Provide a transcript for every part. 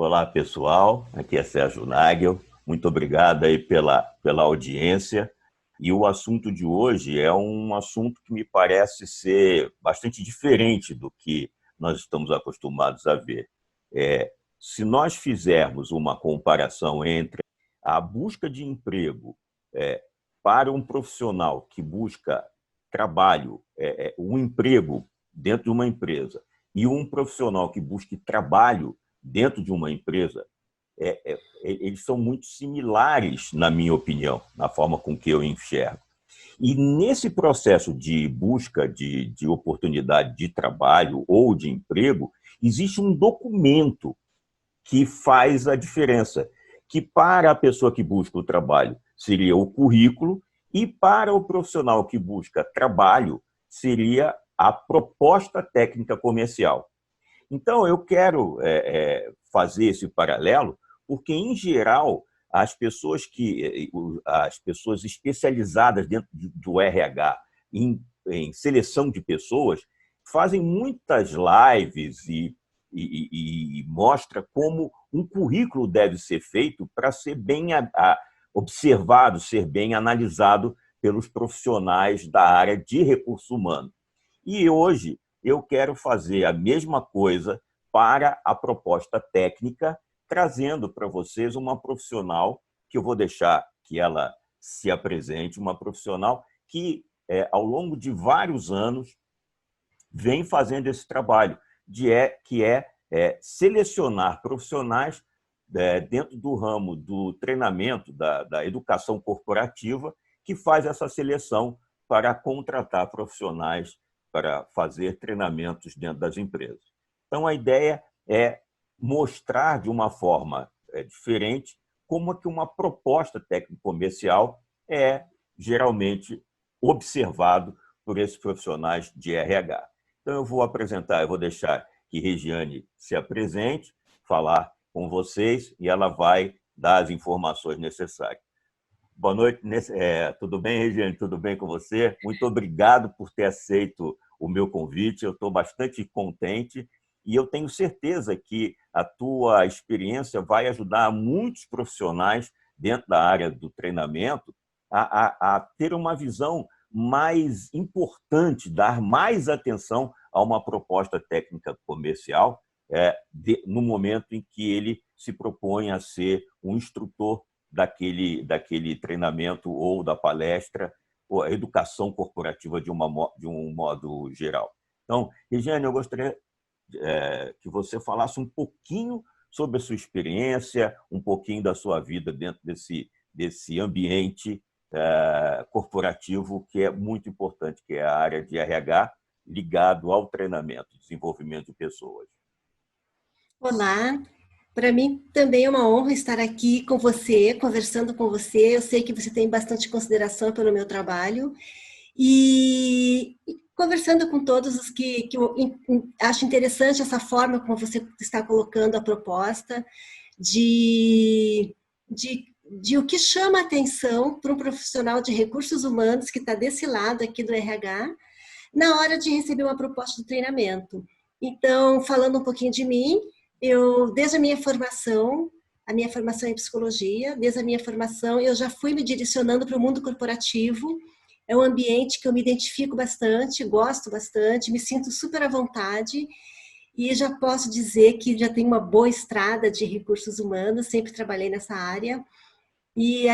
Olá, pessoal. Aqui é Sérgio Nagel. Muito obrigado aí pela audiência. E o assunto de hoje é um assunto que me parece ser bastante diferente do que nós estamos acostumados a ver. Se nós fizermos uma comparação entre a busca de emprego para um profissional que busca trabalho, um emprego dentro de uma empresa, e um profissional que busque trabalho dentro de uma empresa, eles são muito similares, na minha opinião, na forma com que eu enxergo. E nesse processo de busca de oportunidade de trabalho ou de emprego, existe um documento que faz a diferença, que para a pessoa que busca o trabalho seria o currículo e para o profissional que busca trabalho seria a proposta técnica comercial. Então, eu quero fazer esse paralelo, porque, em geral, as pessoas especializadas dentro do RH em seleção de pessoas fazem muitas lives e mostra como um currículo deve ser feito para ser bem observado, ser bem analisado pelos profissionais da área de recursos humanos. E hoje eu quero fazer a mesma coisa para a proposta técnica, trazendo para vocês uma profissional que eu vou deixar que ela se apresente, uma profissional que, ao longo de vários anos, vem fazendo esse trabalho, que é selecionar profissionais dentro do ramo do treinamento, da educação corporativa, que faz essa seleção para contratar profissionais para fazer treinamentos dentro das empresas. Então, a ideia é mostrar de uma forma diferente como é que uma proposta técnico-comercial é geralmente observado por esses profissionais de RH. Então, eu vou deixar que Regiane se apresente, falar com vocês e ela vai dar as informações necessárias. Boa noite, tudo bem, Regiane? Tudo bem com você? Muito obrigado por ter aceito o meu convite, eu estou bastante contente e eu tenho certeza que a tua experiência vai ajudar muitos profissionais dentro da área do treinamento a ter uma visão mais importante, dar mais atenção a uma proposta técnica comercial no momento em que ele se propõe a ser um instrutor daquele treinamento ou da palestra, ou a educação corporativa de um modo geral. Então, Regiane, eu gostaria que você falasse um pouquinho sobre a sua experiência, um pouquinho da sua vida dentro desse ambiente corporativo que é muito importante, que é a área de RH ligado ao treinamento, desenvolvimento de pessoas. Olá, para mim também é uma honra estar aqui com você, conversando com você. Eu sei que você tem bastante consideração pelo meu trabalho e conversando com todos os que eu acho interessante essa forma como você está colocando a proposta de o que chama a atenção para um profissional de recursos humanos que está desse lado aqui do RH, na hora de receber uma proposta de treinamento. Então, falando um pouquinho de mim, desde a minha formação em psicologia, desde a minha formação, eu já fui me direcionando para o mundo corporativo. É um ambiente que eu me identifico bastante, gosto bastante, me sinto super à vontade e já posso dizer que já tenho uma boa estrada de recursos humanos, sempre trabalhei nessa área. E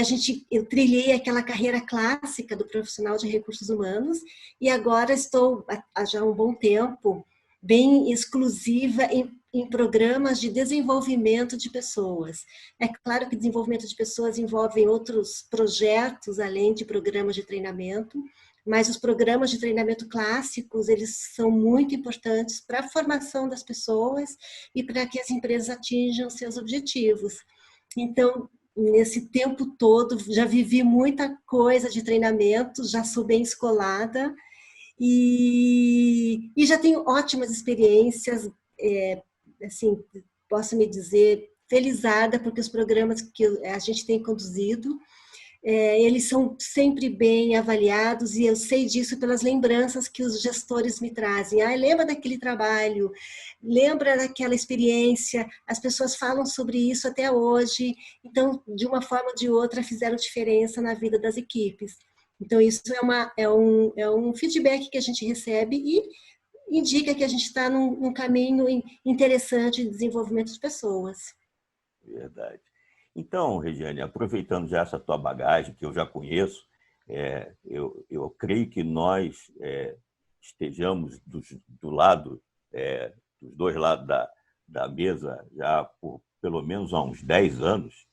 eu trilhei aquela carreira clássica do profissional de recursos humanos e agora estou, há já um bom tempo, bem exclusiva em programas de desenvolvimento de pessoas. É claro que desenvolvimento de pessoas envolve outros projetos, além de programas de treinamento, mas os programas de treinamento clássicos, eles são muito importantes para a formação das pessoas e para que as empresas atinjam seus objetivos. Então, nesse tempo todo, já vivi muita coisa de treinamento, já sou bem escolada e já tenho ótimas experiências, assim, posso me dizer felizarda porque os programas que a gente tem conduzido eles são sempre bem avaliados e eu sei disso pelas lembranças que os gestores me trazem. Lembra daquele trabalho, lembra daquela experiência, as pessoas falam sobre isso até hoje, então, de uma forma ou de outra, fizeram diferença na vida das equipes. Então, isso é um feedback que a gente recebe e indica que a gente está num caminho interessante de desenvolvimento de pessoas. Verdade. Então, Regiane, aproveitando já essa tua bagagem, que eu já conheço, eu creio que nós estejamos do lado, dos dois lados da mesa já por pelo menos há uns 10 anos,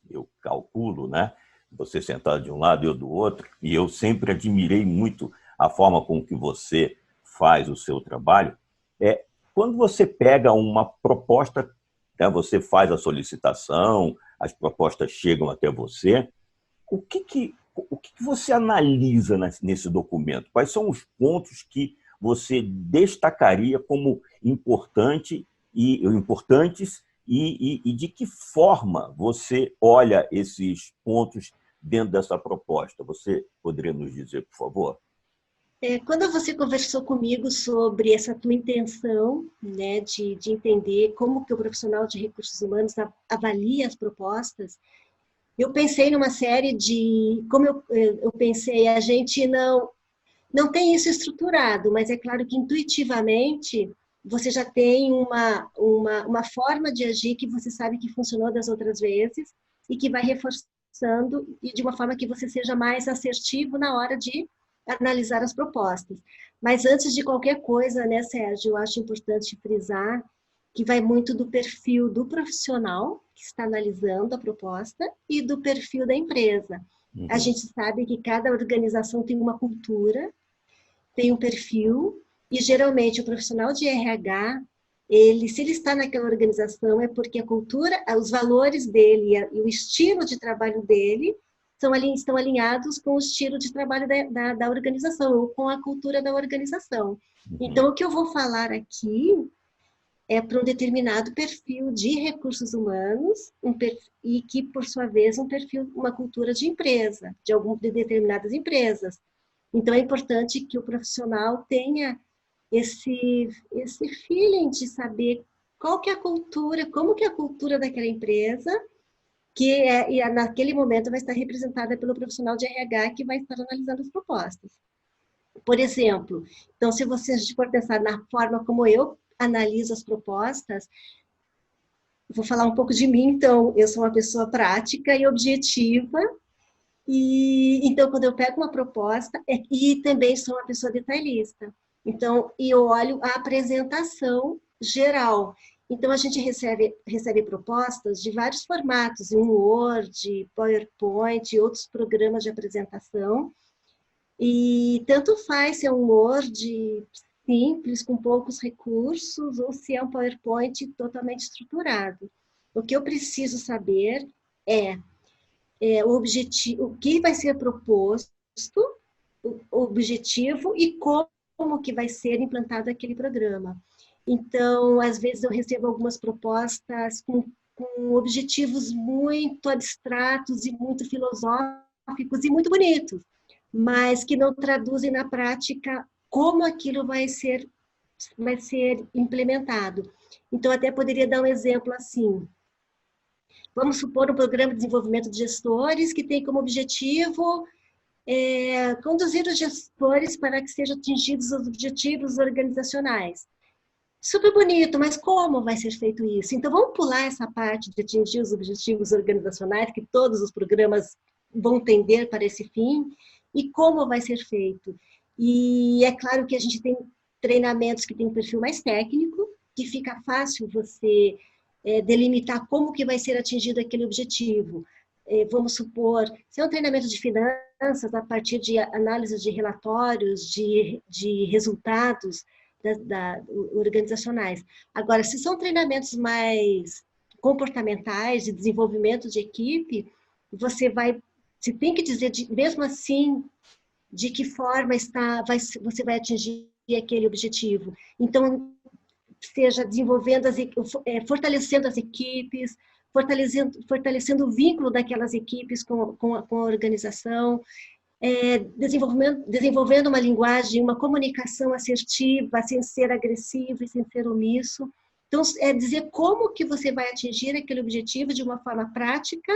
eu calculo, né? Você sentado de um lado e eu do outro, e eu sempre admirei muito a forma com que você faz o seu trabalho. Quando você pega uma proposta, né, você faz a solicitação, as propostas chegam até você, o que você analisa nesse documento? Quais são os pontos que você destacaria como importantes e de que forma você olha esses pontos dentro dessa proposta? Você poderia nos dizer, por favor? Quando você conversou comigo sobre essa tua intenção, né, de entender como que o profissional de recursos humanos avalia as propostas, eu pensei numa série de... Como eu pensei, a gente não tem isso estruturado, mas é claro que intuitivamente você já tem uma forma de agir que você sabe que funcionou das outras vezes e que vai reforçando e de uma forma que você seja mais assertivo na hora de analisar as propostas. Mas antes de qualquer coisa, né, Sérgio, eu acho importante frisar que vai muito do perfil do profissional que está analisando a proposta e do perfil da empresa. Uhum. A gente sabe que cada organização tem uma cultura, tem um perfil, e geralmente o profissional de RH, se ele está naquela organização, é porque a cultura, os valores dele e o estilo de trabalho dele estão alinhados com o estilo de trabalho da organização, ou com a cultura da organização. Uhum. Então, o que eu vou falar aqui é para um determinado perfil de recursos humanos, e que, por sua vez, uma cultura de empresa, de determinadas empresas. Então, é importante que o profissional tenha esse feeling de saber qual que é a cultura, como que é a cultura daquela empresa, e naquele momento vai estar representada pelo profissional de RH que vai estar analisando as propostas. Por exemplo, então, se a gente for pensar na forma como eu analiso as propostas, vou falar um pouco de mim, então, eu sou uma pessoa prática e objetiva, e então, quando eu pego uma proposta, e também sou uma pessoa detalhista, então, eu olho a apresentação geral. Então, a gente recebe propostas de vários formatos, em Word, PowerPoint, outros programas de apresentação. E tanto faz se é um Word simples, com poucos recursos, ou se é um PowerPoint totalmente estruturado. O que eu preciso saber é o objetivo, o que vai ser proposto, o objetivo e como que vai ser implantado aquele programa. Então, às vezes eu recebo algumas propostas com objetivos muito abstratos e muito filosóficos e muito bonitos, mas que não traduzem na prática como aquilo vai ser implementado. Então, até poderia dar um exemplo assim. Vamos supor um programa de desenvolvimento de gestores que tem como objetivo conduzir os gestores para que sejam atingidos os objetivos organizacionais. Super bonito, mas como vai ser feito isso? Então, vamos pular essa parte de atingir os objetivos organizacionais, que todos os programas vão tender para esse fim, e como vai ser feito. E é claro que a gente tem treinamentos que têm um perfil mais técnico, que fica fácil você delimitar como que vai ser atingido aquele objetivo. Vamos supor, se é um treinamento de finanças, a partir de análise de relatórios, de resultados, organizacionais. Agora, se são treinamentos mais comportamentais, de desenvolvimento de equipe, você tem que dizer, mesmo assim, de que forma você vai atingir aquele objetivo. Então, seja desenvolvendo, fortalecendo as equipes, fortalecendo o vínculo daquelas equipes com a organização, desenvolvendo uma linguagem, uma comunicação assertiva, sem ser agressivo e sem ser omisso. Então, é dizer como que você vai atingir aquele objetivo de uma forma prática,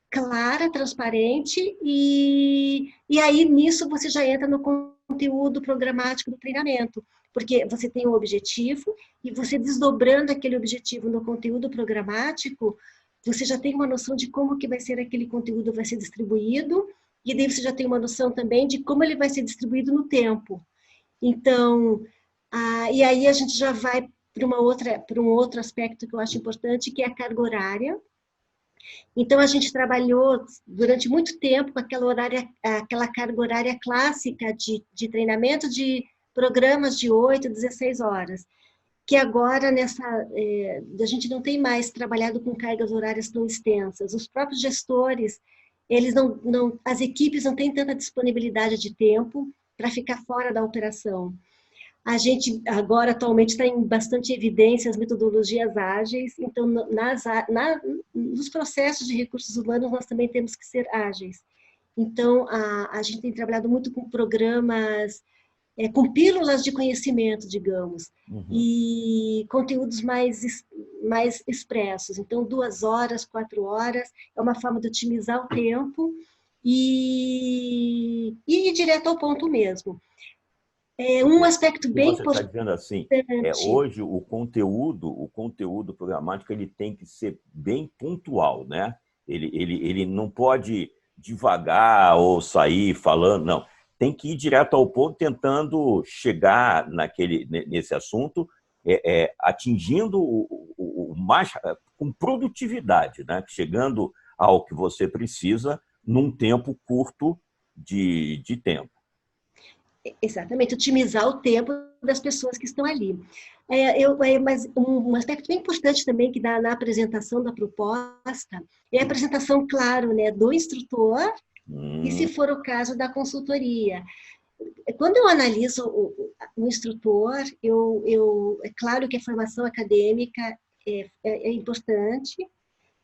clara, transparente, e aí nisso você já entra no conteúdo programático do treinamento, porque você tem um objetivo e você desdobrando aquele objetivo no conteúdo programático, você já tem uma noção de como que vai ser aquele conteúdo, vai ser distribuído, e daí você já tem uma noção também de como ele vai ser distribuído no tempo. Então, e aí a gente já vai para um outro aspecto que eu acho importante, que é a carga horária. Então, a gente trabalhou durante muito tempo com aquela carga horária clássica de treinamento de programas de 8, 16 horas, que agora a gente não tem mais trabalhado com cargas horárias tão extensas. Os próprios gestores, as equipes não têm tanta disponibilidade de tempo para ficar fora da operação. A gente agora, atualmente, está em bastante evidência as metodologias ágeis, então, nos processos de recursos humanos, nós também temos que ser ágeis. Então, a gente tem trabalhado muito com programas, com pílulas de conhecimento, digamos, e conteúdos mais expressos. Então, 2 horas, 4 horas, é uma forma de otimizar o tempo e ir direto ao ponto mesmo. Um aspecto bem importante. Você está dizendo assim, hoje o conteúdo programático ele tem que ser bem pontual, né? Ele não pode divagar ou sair falando, não. Tem que ir direto ao ponto, tentando chegar nesse assunto, atingindo o mais com produtividade, né? Chegando ao que você precisa num tempo curto de tempo. Exatamente, otimizar o tempo das pessoas que estão ali. Mas um aspecto bem importante também que dá na apresentação da proposta é a apresentação, claro, né, do instrutor e, se for o caso, da consultoria. Quando eu analiso o instrutor, é claro que a formação acadêmica é importante,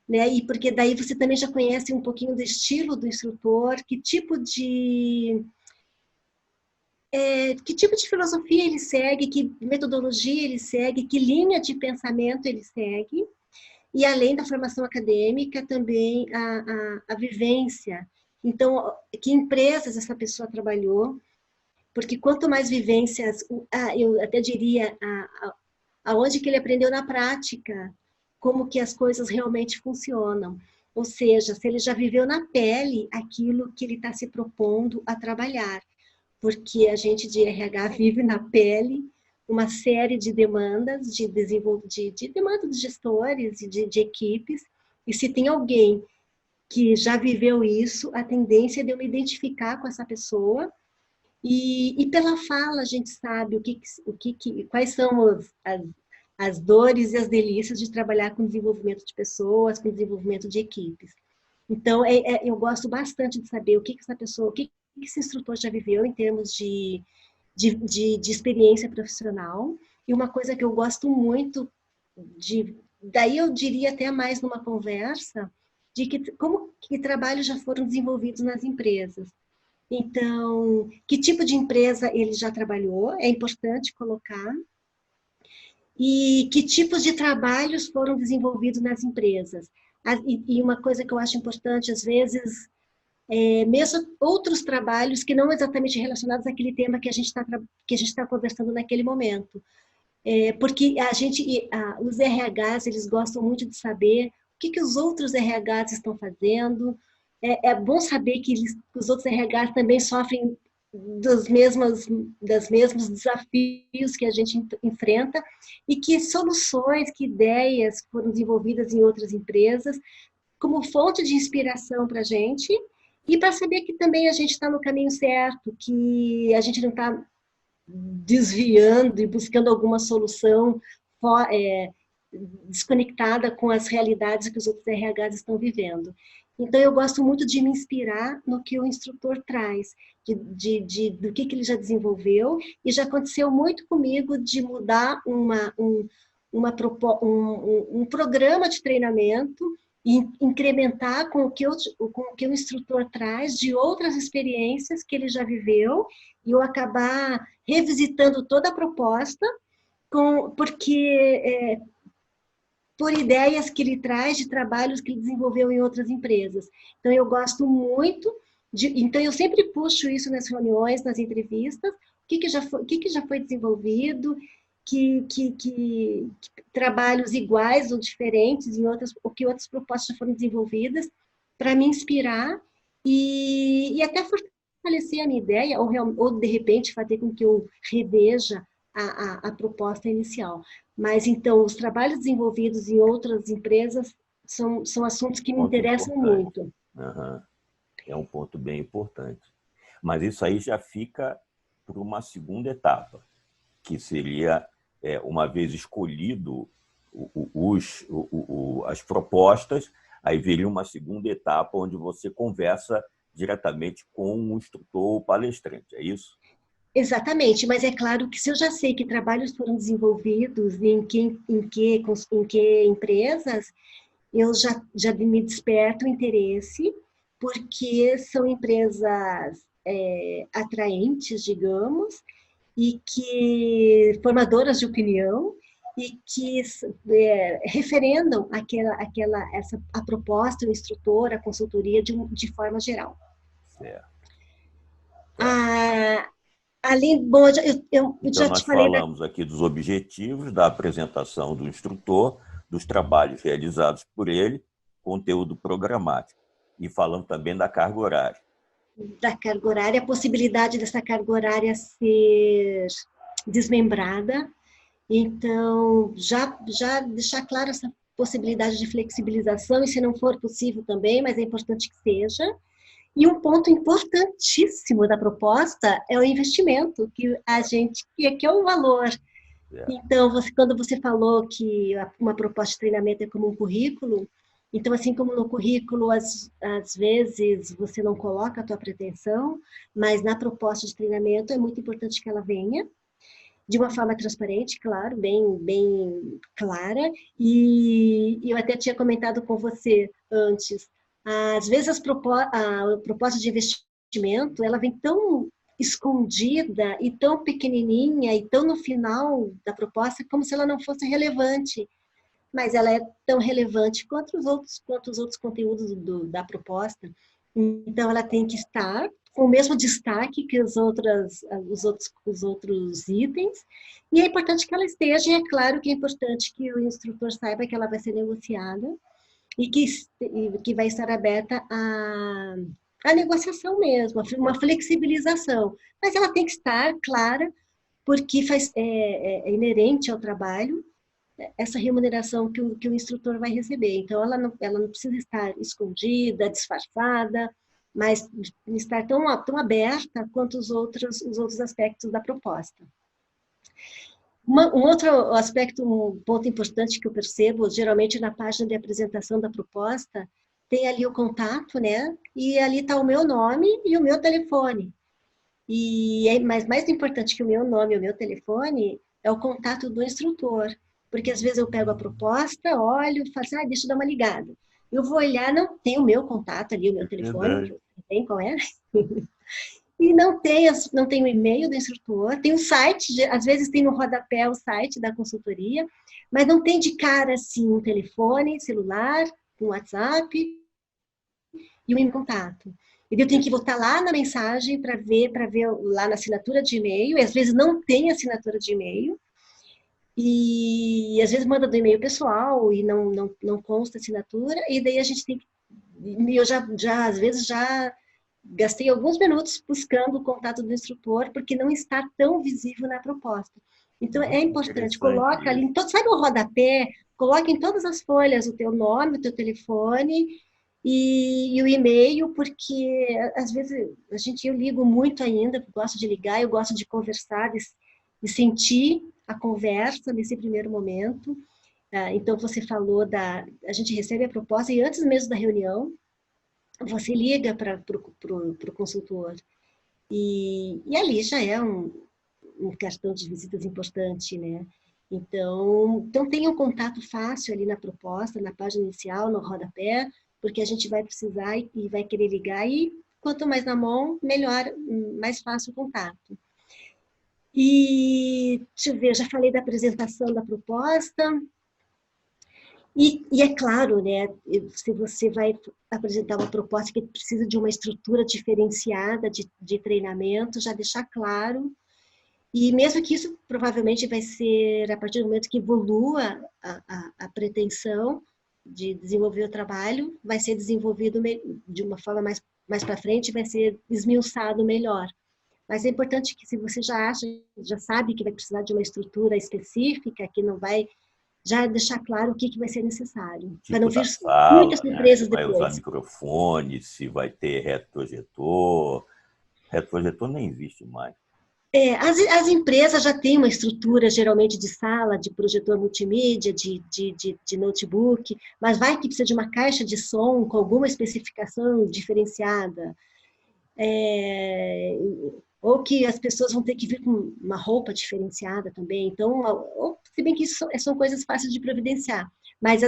né, e porque daí você também já conhece um pouquinho do estilo do instrutor, que tipo de filosofia ele segue, que metodologia ele segue, que linha de pensamento ele segue, e além da formação acadêmica, também a vivência. Então, que empresas essa pessoa trabalhou, porque quanto mais vivências, eu até diria, aonde que ele aprendeu na prática, como que as coisas realmente funcionam. Ou seja, se ele já viveu na pele aquilo que ele está se propondo a trabalhar. Porque a gente de RH vive na pele uma série de demandas, de demanda dos gestores e de equipes, e se tem alguém que já viveu isso, a tendência é de eu me identificar com essa pessoa, e pela fala a gente sabe quais são as dores e as delícias de trabalhar com desenvolvimento de pessoas, com desenvolvimento de equipes. Então, eu gosto bastante de saber o que essa pessoa, o que esse instrutor já viveu em termos de experiência profissional. E uma coisa que eu gosto muito, daí eu diria até mais numa conversa, de como que trabalhos já foram desenvolvidos nas empresas. Então, que tipo de empresa ele já trabalhou, é importante colocar, e que tipos de trabalhos foram desenvolvidos nas empresas. E uma coisa que eu acho importante, às vezes, mesmo outros trabalhos que não exatamente relacionados àquele tema que a gente está conversando naquele momento. Porque os RHs, eles gostam muito de saber o que os outros RHs estão fazendo. É bom saber que os outros RHs também sofrem dos mesmos desafios que a gente enfrenta e que soluções, que ideias foram desenvolvidas em outras empresas como fonte de inspiração para a gente e para saber que também a gente está no caminho certo, que a gente não está desviando e buscando alguma solução desconectada com as realidades que os outros RHs estão vivendo. Então, eu gosto muito de me inspirar no que o instrutor traz, do que ele já desenvolveu, e já aconteceu muito comigo de mudar um programa de treinamento incrementar com o que o instrutor traz de outras experiências que ele já viveu, e eu acabar revisitando toda a proposta, porque por ideias que ele traz de trabalhos que ele desenvolveu em outras empresas. Então, eu gosto muito então, eu sempre puxo isso nas reuniões, nas entrevistas, o que já foi desenvolvido, que trabalhos iguais ou diferentes ou que outras propostas já foram desenvolvidas, para me inspirar e até fortalecer a minha ideia, ou de repente fazer com que eu reveja a proposta inicial. Mas, então, os trabalhos desenvolvidos em outras empresas são assuntos que me interessam muito. Uhum. É um ponto bem importante. Mas isso aí já fica para uma segunda etapa, que seria, uma vez escolhido as propostas, aí viria uma segunda etapa onde você conversa diretamente com o instrutor ou palestrante, é isso? Exatamente, mas é claro que se eu já sei que trabalhos foram desenvolvidos em que empresas, eu já me desperto o interesse, porque são empresas atraentes, digamos, e que formadoras de opinião, e que referendam a proposta, o instrutor, a consultoria de forma geral. Certo. Além, bom, eu então, já nós te falei... falamos aqui dos objetivos, da apresentação do instrutor, dos trabalhos realizados por ele, conteúdo programático. E falando também da carga horária. Da carga horária, a possibilidade dessa carga horária ser desmembrada. Então, já deixar claro essa possibilidade de flexibilização, e se não for possível também, mas é importante que seja. E um ponto importantíssimo da proposta é o investimento, que é o valor. Então, quando você falou que uma proposta de treinamento é como um currículo, então, assim como no currículo, às vezes você não coloca a tua pretensão, mas na proposta de treinamento é muito importante que ela venha de uma forma transparente, claro, bem clara. E eu até tinha comentado com você antes, às vezes a proposta de investimento, ela vem tão escondida e tão pequenininha e tão no final da proposta, como se ela não fosse relevante. Mas ela é tão relevante quanto os outros conteúdos da proposta. Então, ela tem que estar com o mesmo destaque que os outros itens, e é importante que ela esteja, e é claro que é importante que o instrutor saiba que ela vai ser negociada, e que vai estar aberta à negociação mesmo, uma flexibilização. Mas ela tem que estar clara, porque é inerente ao trabalho, essa remuneração que o instrutor vai receber. Então, ela não precisa estar escondida, disfarçada, mas estar tão aberta quanto os outros aspectos da proposta. Um outro aspecto, um ponto importante que eu percebo, geralmente na página de apresentação da proposta, tem ali o contato, né? E ali está o meu nome e o meu telefone. Mas mais importante que o meu nome e o meu telefone é o contato do instrutor. Porque às vezes eu pego a proposta, olho, faço, deixa eu dar uma ligada. Eu vou olhar, não tem o meu contato ali, o meu telefone, tem qual é? E não tem o e-mail do instrutor, tem o site, às vezes tem no rodapé o site da consultoria, mas não tem de cara assim um telefone, celular, um WhatsApp e um contato. E eu tenho que botar lá na mensagem para ver lá na assinatura de e-mail, e às vezes não tem assinatura de e-mail, e às vezes manda do e-mail pessoal e não consta assinatura, e daí a gente tem que... Eu às vezes já gastei alguns minutos buscando o contato do instrutor, porque não está tão visível na proposta. Então, é importante, coloca ali, sabe o rodapé? Coloca em todas as folhas o teu nome, o teu telefone e o e-mail, porque às vezes eu ligo muito ainda, gosto de ligar, eu gosto de conversar, de sentir a conversa nesse primeiro momento. Então, você falou a gente recebe a proposta e antes mesmo da reunião, você liga para o consultor. E ali já é um cartão de visitas importante, né? Então tenha um contato fácil ali na proposta, na página inicial, no rodapé, porque a gente vai precisar e vai querer ligar, e quanto mais na mão, melhor, mais fácil o contato. E, deixa eu ver, eu já falei da apresentação da proposta, e é claro, né, se você vai apresentar uma proposta que precisa de uma estrutura diferenciada de treinamento, já deixar claro. E mesmo que isso provavelmente vai ser a partir do momento que evolua a pretensão de desenvolver o trabalho, vai ser desenvolvido de uma forma mais para frente, vai ser esmiuçado melhor. Mas é importante que, se você já acha, já sabe que vai precisar de uma estrutura específica, que não vai, já deixar claro o que vai ser necessário, Tipo para não da vir sala, muitas né? Se surpresas vai usar depois. microfone, se vai ter retroprojetor. Retroprojetor nem existe mais. As empresas já têm uma estrutura, geralmente, de sala, de projetor multimídia, de notebook, mas vai que precisa de uma caixa de som com alguma especificação diferenciada. Ou que as pessoas vão ter que vir com uma roupa diferenciada também. Então, se bem que isso são coisas fáceis de providenciar, mas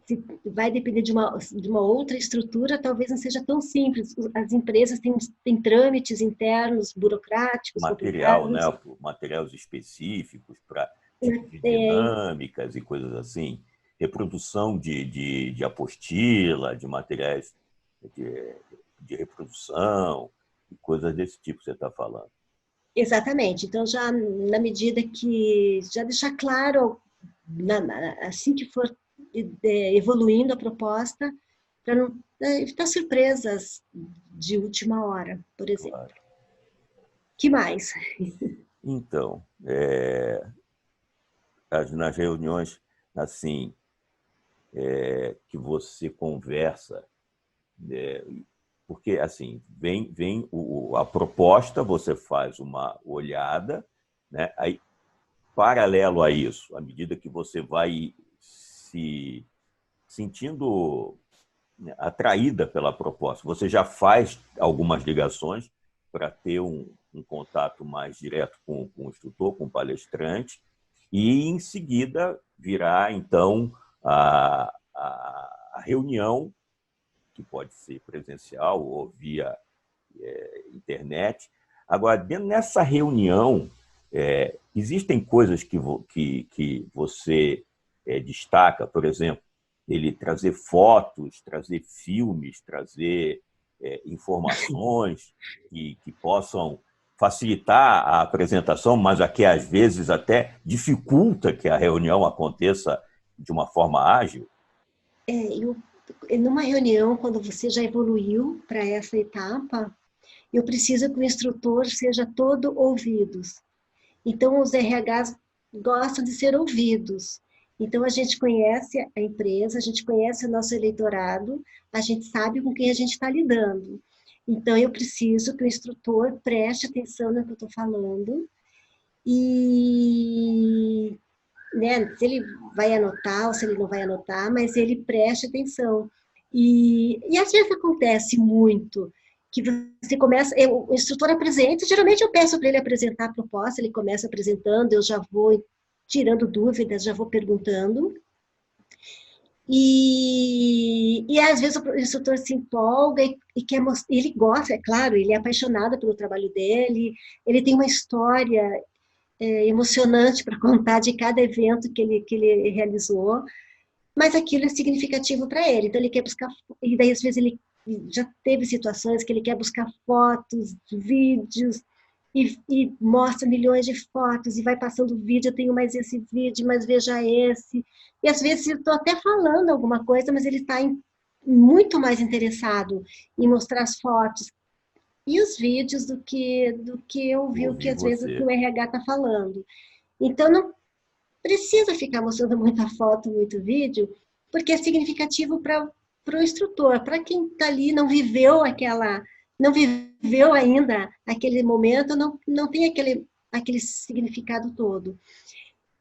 se vai depender de uma outra estrutura, talvez não seja tão simples. As empresas têm trâmites internos, burocráticos, Material, né? complicados. Materiais específicos para tipo de dinâmicas e coisas assim. Reprodução de apostila, de materiais de reprodução, e coisas desse tipo que você está falando. Exatamente. Então, já na medida que já deixar claro, assim que for evoluindo a proposta, para não evitar surpresas de última hora, por exemplo. Claro. Que mais? Então, nas reuniões assim, que você conversa, porque assim vem a proposta, você faz uma olhada, né? Aí, paralelo a isso, à medida que você vai se sentindo, né, atraída pela proposta, você já faz algumas ligações para ter um contato mais direto com o instrutor, com o palestrante, e em seguida virá então a reunião, que pode ser presencial ou via internet. Agora, nessa reunião, existem coisas que você destaca, por exemplo, ele trazer fotos, trazer filmes, trazer informações que possam facilitar a apresentação, mas que às vezes até dificulta que a reunião aconteça de uma forma ágil? Numa reunião, quando você já evoluiu para essa etapa, eu preciso que o instrutor seja todo ouvidos. Então, os RHs gostam de ser ouvidos. Então, a gente conhece a empresa, a gente conhece o nosso eleitorado, a gente sabe com quem a gente está lidando. Então, eu preciso que o instrutor preste atenção no que eu estou falando e, né, se ele vai anotar ou se ele não vai anotar, mas ele preste atenção. E às vezes acontece muito que você começa, o instrutor apresenta, geralmente eu peço para ele apresentar a proposta, ele começa apresentando, eu já vou tirando dúvidas, já vou perguntando. E às vezes o instrutor se empolga e quer mostrar, ele gosta, é claro, ele é apaixonado pelo trabalho dele, ele tem uma história emocionante para contar de cada evento que ele realizou, mas aquilo é significativo para ele, então ele quer buscar, e daí às vezes ele já teve situações que ele quer buscar fotos, vídeos, e mostra milhões de fotos, e vai passando o vídeo, eu tenho mais esse vídeo, mas veja esse, e às vezes eu estou até falando alguma coisa, mas ele está muito mais interessado em mostrar as fotos e os vídeos do que ouvir o que às vezes o que o RH está falando. Então, não precisa ficar mostrando muita foto, muito vídeo, porque é significativo para o instrutor. Para quem está ali, não viveu ainda aquele momento, não tem aquele significado todo.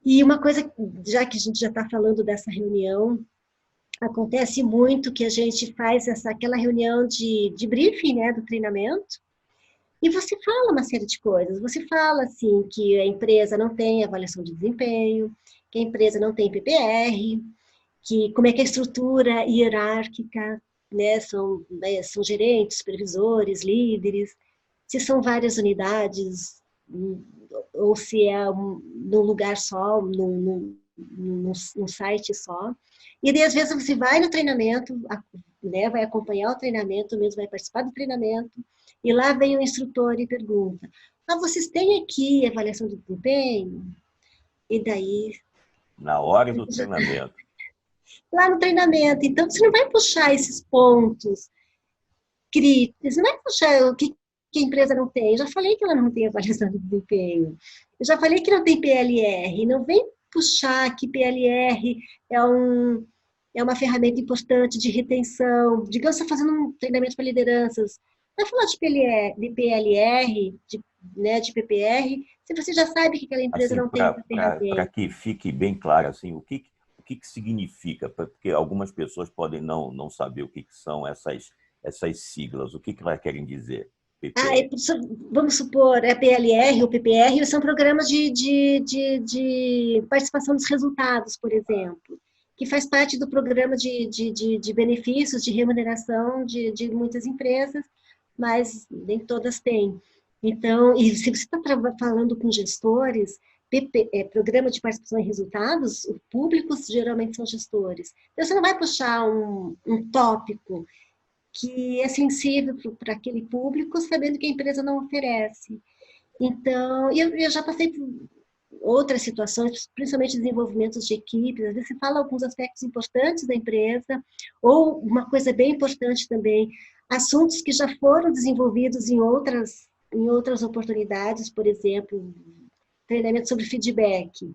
E uma coisa, já que a gente já está falando dessa reunião, acontece muito que a gente faz aquela reunião de briefing, né, do treinamento, E você fala uma série de coisas. Você fala, assim, que a empresa não tem avaliação de desempenho, que a empresa não tem PPR, que como é que é a estrutura hierárquica, são gerentes, supervisores, líderes, se são várias unidades, ou se é num lugar só, num site só. E daí, às vezes, você vai no treinamento, né, vai acompanhar o treinamento, mesmo vai participar do treinamento, e lá vem o instrutor e pergunta: vocês têm aqui avaliação de desempenho? E daí. Na hora do treinamento. Lá no treinamento. Então, você não vai puxar esses pontos críticos, você não vai puxar o que a empresa não tem. Eu já falei que ela não tem avaliação de desempenho. Eu já falei que não tem PLR. Não vem puxar que PLR é uma ferramenta importante de retenção. Digamos que você está fazendo um treinamento para lideranças. Vai falar de PLR, de PPR, se você já sabe que aquela empresa assim, não tem essa ferramenta. Para que fique bem claro, assim, o que significa? Porque algumas pessoas podem não saber o que são essas siglas. O que elas querem dizer? Vamos supor, PLR ou PPR, são programas de participação dos resultados, por exemplo, que faz parte do programa de benefícios, de remuneração de muitas empresas, mas nem todas têm. Então, e se você está falando com gestores, programa de participação em resultados, os públicos geralmente são gestores. Então, você não vai puxar um tópico que é sensível para aquele público, sabendo que a empresa não oferece. Então, eu já passei por outras situações, principalmente desenvolvimentos de equipes, às vezes você fala alguns aspectos importantes da empresa, ou uma coisa bem importante também, assuntos que já foram desenvolvidos em outras oportunidades, por exemplo, treinamento sobre feedback.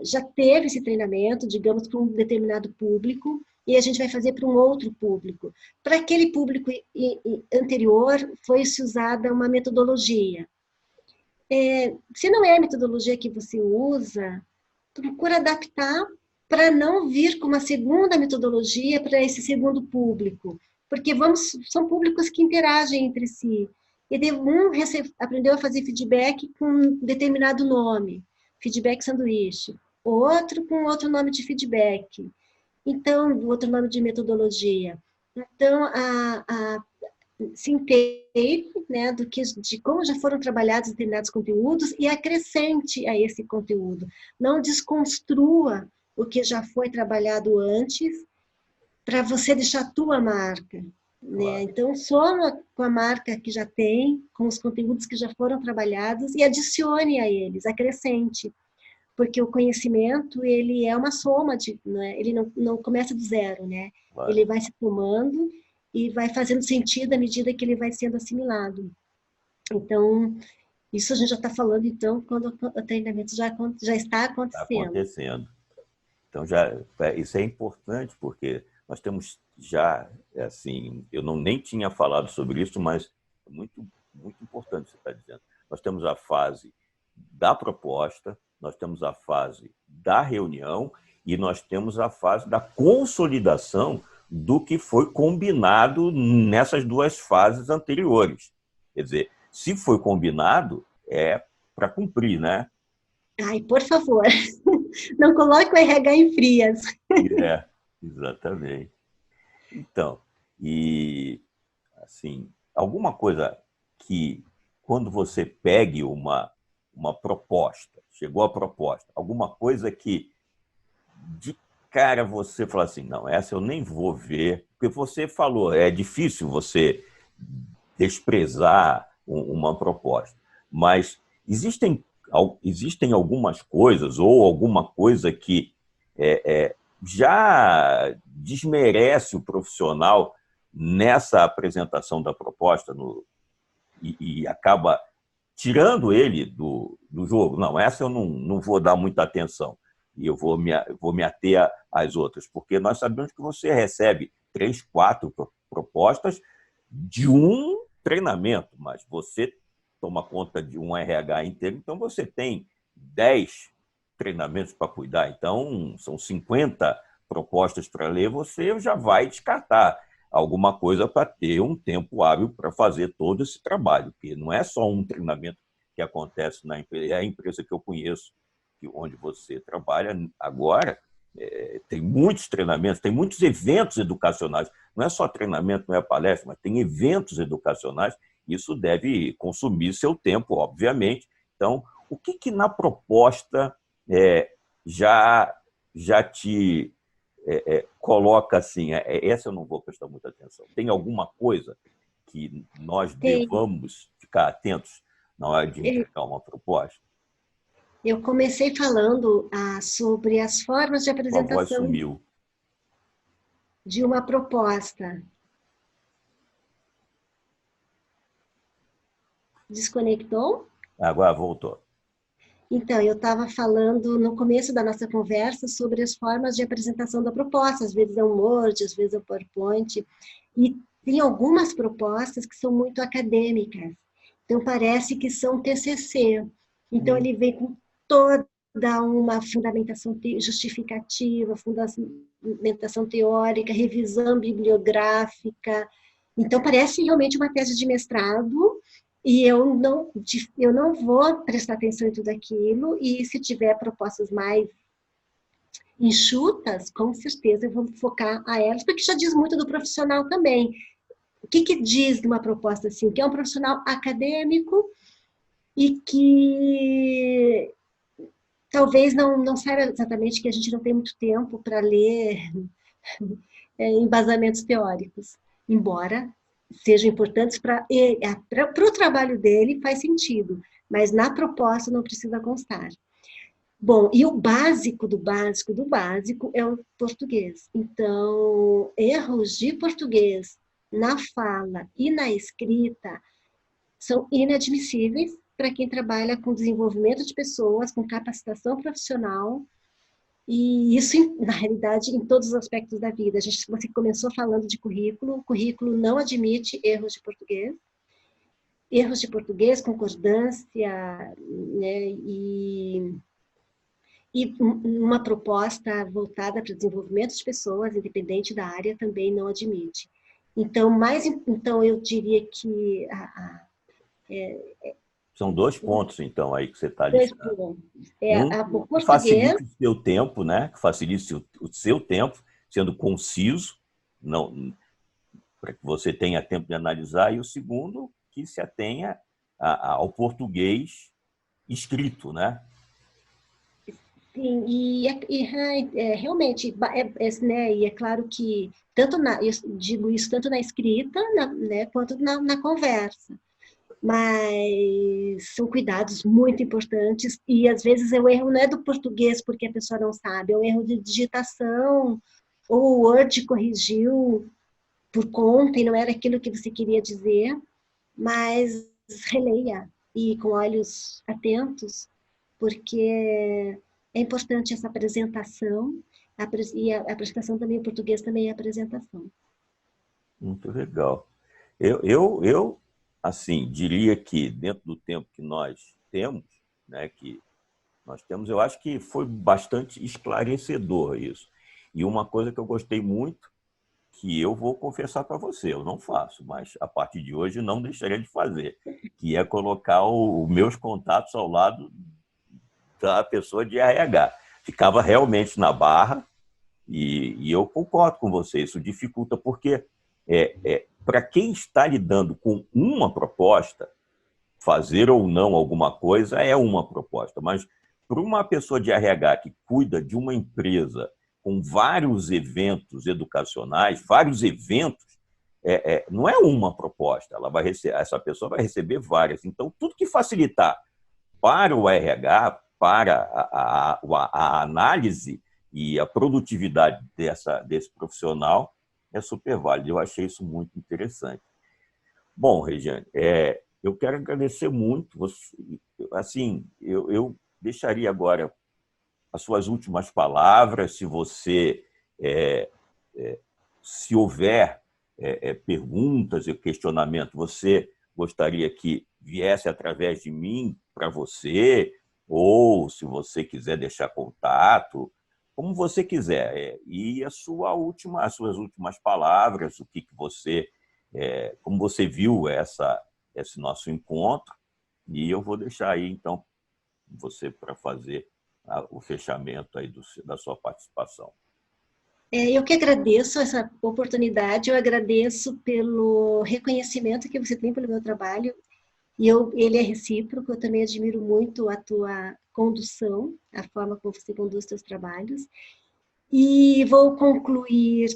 Já teve esse treinamento, digamos, para um determinado público, e a gente vai fazer para um outro público. Para aquele público anterior, foi-se usada uma metodologia. Se não é a metodologia que você usa, procura adaptar para não vir com uma segunda metodologia para esse segundo público, porque são públicos que interagem entre si. E um aprendeu a fazer feedback com um determinado nome, feedback sanduíche, outro com outro nome de feedback. Então, outro nome de metodologia. Então, se inteire, né, de como já foram trabalhados determinados conteúdos e acrescente a esse conteúdo. Não desconstrua o que já foi trabalhado antes para você deixar a tua marca. Né? Então, soma com a marca que já tem, com os conteúdos que já foram trabalhados e adicione a eles, acrescente. Porque o conhecimento, ele é uma soma, né? Ele não começa do zero, né? Claro. Ele vai se tomando e vai fazendo sentido à medida que ele vai sendo assimilado. Então, isso a gente já está falando, então, quando o treinamento já está acontecendo. Está acontecendo. Então, isso é importante, porque nós temos já, assim, eu nem tinha falado sobre isso, mas é muito, muito importante o que você está dizendo. Nós temos a fase da proposta, nós temos a fase da reunião e nós temos a fase da consolidação do que foi combinado nessas duas fases anteriores. Quer dizer, se foi combinado, é para cumprir, né? Ai, por favor, não coloque o RH em frias. Exatamente. Então, e assim, alguma coisa que, quando você pegue uma proposta, chegou a proposta, alguma coisa que de cara você fala assim, não, essa eu nem vou ver, porque você falou, é difícil você desprezar uma proposta, mas existem algumas coisas ou alguma coisa que já desmerece o profissional nessa apresentação da proposta e acaba tirando ele do jogo. Não, essa eu não vou dar muita atenção e eu vou me ater às outras, porque nós sabemos que você recebe 3, 4 propostas de um treinamento, mas você toma conta de um RH inteiro, então você tem 10 treinamentos para cuidar, então são 50 propostas para ler, você já vai descartar. alguma coisa para ter um tempo hábil para fazer todo esse trabalho, porque não é só um treinamento que acontece na empresa, é a empresa que eu conheço, onde você trabalha agora, tem muitos treinamentos, tem muitos eventos educacionais, não é só treinamento, não é palestra, mas tem eventos educacionais, isso deve consumir seu tempo, obviamente. Então, o que na proposta já te coloca assim, essa eu não vou prestar muita atenção. Tem alguma coisa que nós devamos ficar atentos na hora de entregar uma proposta? Eu comecei falando sobre as formas de A voz apresentação sumiu. de uma proposta. Desconectou? Agora voltou. Então, eu estava falando no começo da nossa conversa sobre as formas de apresentação da proposta. Às vezes é um Word, às vezes é um PowerPoint. E tem algumas propostas que são muito acadêmicas. Então, parece que são TCC. Então, ele vem com toda uma fundamentação justificativa, fundamentação teórica, revisão bibliográfica. Então, parece realmente uma tese de mestrado, e eu não vou prestar atenção em tudo aquilo, e se tiver propostas mais enxutas, com certeza eu vou focar a elas, porque já diz muito do profissional também. O que diz de uma proposta assim? Que é um profissional acadêmico e que talvez não saiba exatamente, que a gente não tem muito tempo para ler embasamentos teóricos, embora sejam importantes para o trabalho dele, faz sentido, mas na proposta não precisa constar. Bom, e o básico do básico do básico é o português. Então, erros de português na fala e na escrita são inadmissíveis para quem trabalha com desenvolvimento de pessoas, com capacitação profissional, e isso, na realidade, em todos os aspectos da vida. Você começou falando de currículo, o currículo não admite erros de português, concordância, né, e uma proposta voltada para o desenvolvimento de pessoas, independente da área, também não admite. Então eu diria que São 2 pontos, então, aí que você está listando. O que facilite o seu tempo, né? Que facilite o seu tempo, sendo conciso, para que você tenha tempo de analisar, e o segundo, que se atenha ao português escrito, né? Sim, realmente, né, e é claro que, eu digo isso tanto na escrita, né, quanto na conversa. Mas são cuidados muito importantes, e às vezes o erro não é do português porque a pessoa não sabe, é um erro de digitação, ou o Word corrigiu por conta e não era aquilo que você queria dizer, mas releia, e com olhos atentos, porque é importante essa apresentação, e a apresentação também em português também é apresentação. Muito legal. Eu assim, diria que dentro do tempo que nós temos, né, eu acho que foi bastante esclarecedor isso. E uma coisa que eu gostei muito, que eu vou confessar para você, eu não faço, mas a partir de hoje não deixaria de fazer, que é colocar os meus contatos ao lado da pessoa de RH. Ficava realmente na barra, e eu concordo com você, isso dificulta, porque para quem está lidando com uma proposta, fazer ou não alguma coisa é uma proposta, mas para uma pessoa de RH que cuida de uma empresa com vários eventos educacionais, vários eventos, não é uma proposta, essa pessoa vai receber várias. Então, tudo que facilitar para o RH, para a análise e a produtividade desse profissional, é super válido. Eu achei isso muito interessante. Bom, Regiane, eu quero agradecer muito. Assim, eu deixaria agora as suas últimas palavras, se você, se houver perguntas e questionamento, você gostaria que viesse através de mim para você, ou se você quiser deixar contato, como você quiser. E as suas últimas palavras, o que você, como você viu esse nosso encontro, e eu vou deixar aí, então, você para fazer o fechamento aí da sua participação. Eu que agradeço essa oportunidade, eu agradeço pelo reconhecimento que você tem pelo meu trabalho, e ele é recíproco, eu também admiro muito a tua condução, a forma como você conduz seus trabalhos, e vou concluir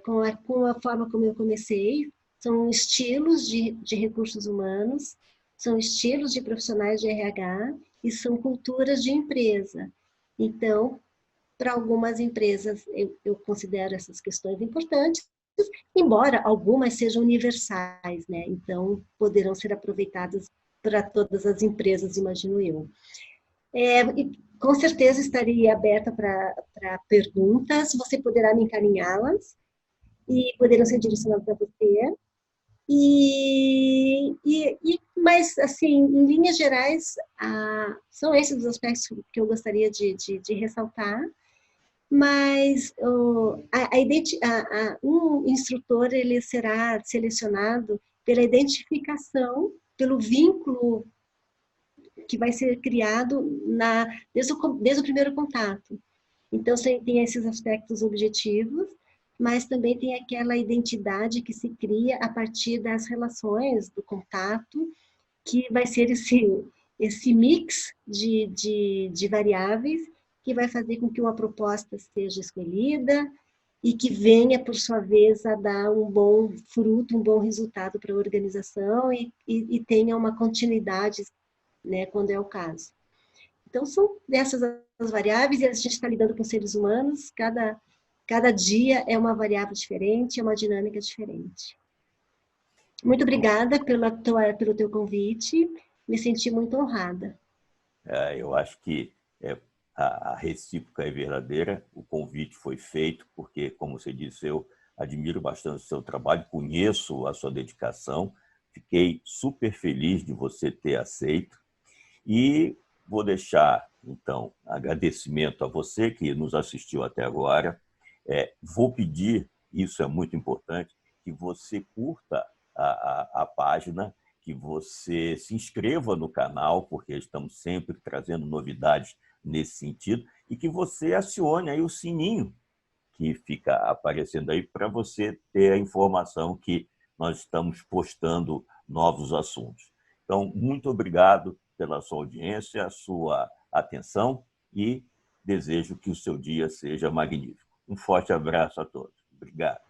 com a forma como eu comecei. São estilos de recursos humanos, são estilos de profissionais de RH e são culturas de empresa. Então, para algumas empresas, eu considero essas questões importantes, embora algumas sejam universais, né? Então, poderão ser aproveitadas para todas as empresas, imagino eu. E com certeza estarei aberta para perguntas, você poderá me encaminhá-las e poderão ser direcionadas a você. Mas, assim, em linhas gerais, são esses os aspectos que eu gostaria de ressaltar. Mas um instrutor ele será selecionado pela identificação, pelo vínculo que vai ser criado desde o primeiro contato. Então, tem esses aspectos objetivos, mas também tem aquela identidade que se cria a partir das relações, do contato, que vai ser esse mix de variáveis que vai fazer com que uma proposta seja escolhida e que venha, por sua vez, a dar um bom fruto, um bom resultado para a organização e tenha uma continuidade, né, quando é o caso. Então, são dessas as variáveis, e a gente está lidando com seres humanos, cada dia é uma variável diferente, é uma dinâmica diferente. Muito obrigada pelo teu convite, me senti muito honrada. Eu acho que a recíproca é verdadeira, o convite foi feito, porque, como você disse, eu admiro bastante o seu trabalho, conheço a sua dedicação, fiquei super feliz de você ter aceito e vou deixar, então, agradecimento a você que nos assistiu até agora. Vou pedir, isso é muito importante, que você curta a página, que você se inscreva no canal, porque estamos sempre trazendo novidades nesse sentido, e que você acione aí o sininho que fica aparecendo aí para você ter a informação que nós estamos postando novos assuntos. Então, muito obrigado pela sua audiência, a sua atenção e desejo que o seu dia seja magnífico. Um forte abraço a todos. Obrigado.